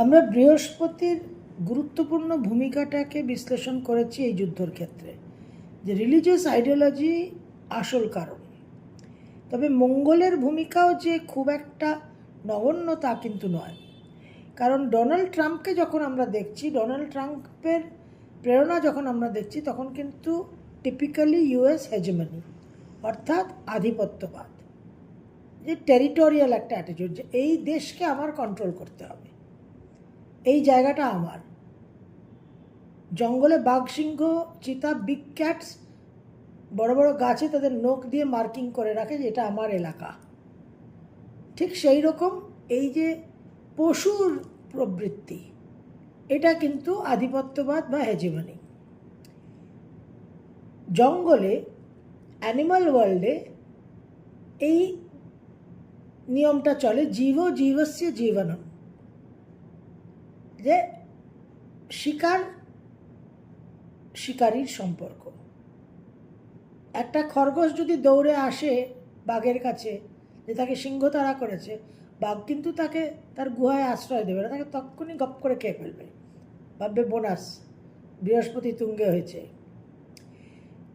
আমরা বৃহস্পতির গুরুত্বপূর্ণ ভূমিকাটাকে বিশ্লেষণ করেছি এই যুদ্ধর ক্ষেত্রে, যে রিলিজিয়াস আইডিওলজি আসল কারণ। তবে মঙ্গলের ভূমিকাও যে খুব একটা নগণ্য তা কিন্তু নয়, কারণ ডোনাল্ড ট্রাম্পকে যখন আমরা দেখছি, ডোনাল্ড ট্রাম্পের প্রেরণা যখন আমরা দেখছি, তখন কিন্তু টিপিক্যালি ইউএস হেজেমনি, অর্থাৎ আধিপত্যবাদ, যে টেরিটোরিয়াল একটা অ্যাটিটিউড, যে এই দেশকে আমার কন্ট্রোল করতে হবে, এই জায়গাটা আমার। জঙ্গলে বাঘ, সিংহ, চিতা, বিগ ক্যাটস বড় বড় গাছে তাদের নখ দিয়ে মার্কিং করে রাখে যে এটা আমার এলাকা। ঠিক সেই রকম এই যে পশুর প্রবৃত্তি, এটা কিন্তু আধিপত্যবাদ বা হেজেমনি। জঙ্গলে, অ্যানিমাল ওয়ার্ল্ডে এই নিয়মটা চলে, জীব জীবস্য জীবনম, যে শিকার শিকারীর সম্পর্ক। একটা খরগোশ যদি দৌড়ে আসে বাঘের কাছে যে তাকে সিংহ তাড়া করেছে, বাঘ কিন্তু তাকে তার গুহায় আশ্রয় দেবে না, তাকে তক্ষুনি গপ করে খেয়ে ফেলবে, ভাববে বোনাস, বৃহস্পতি তুঙ্গে হয়েছে।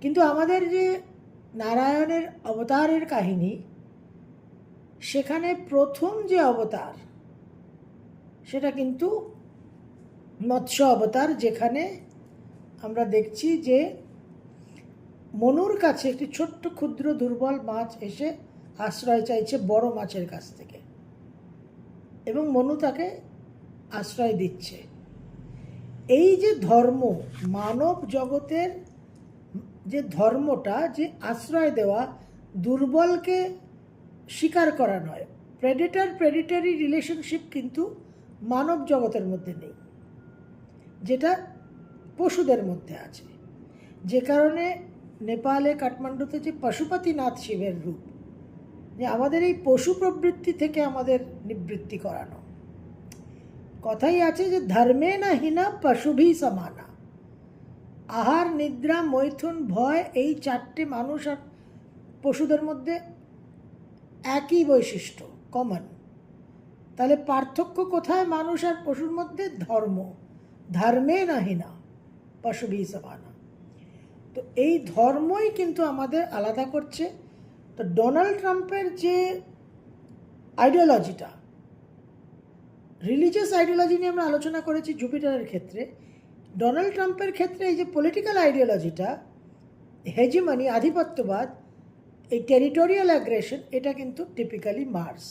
কিন্তু আমাদের যে নারায়ণের অবতারের কাহিনী, সেখানে প্রথম যে অবতার সেটা কিন্তু মৎস্য অবতার, যেখানে আমরা দেখছি যে মনুর কাছে একটি ছোট্ট ক্ষুদ্র দুর্বল মাছ এসে আশ্রয় চাইছে বড় মাছের কাছ থেকে, এবং মনু তাকে আশ্রয় দিচ্ছে। এই যে ধর্ম, মানব জগতের যে ধর্মটা, যে আশ্রয় দেওয়া, দুর্বলকে স্বীকার করা নয়, প্রেডিটরি রিলেশনশিপ কিন্তু মানব জগতের মধ্যে নেই, যেটা পশুদের মধ্যে আছে। যে কারণে নেপালে, কাঠমান্ডুতে যে পশুপতিনাথ শিবের রূপ, যে আমাদের এই পশু প্রবৃত্তি থেকে আমাদের নিবৃত্তি করানো। কথাই আছে যে ধর্মে না হীনা পশুভি সমানা। আহার, নিদ্রা, মৈথুন, ভয়, এই চারটে মানুষ আর পশুদের মধ্যে একই বৈশিষ্ট্য, কমন। তাহলে পার্থক্য কোথায় মানুষ আর পশুর মধ্যে? ধর্ম। ধর্মে না হীনা পশুভি সমানা। তো এই ধর্মই কিন্তু আমাদের আলাদা করছে। তো ডোনাল্ড ট্রাম্পের যে আইডিওলজিটা, রিলিজিয়াস আইডিওলজি নিয়ে আমরা আলোচনা করেছি জুপিটারের ক্ষেত্রে, ডোনাল্ড ট্রাম্পের ক্ষেত্রে এই যে পলিটিক্যাল আইডিওলজিটা, হেজিমনি, আধিপত্যবাদ, এই টেরিটোরিয়াল অ্যাগ্রেশন, এটা কিন্তু টিপিক্যালি মার্স।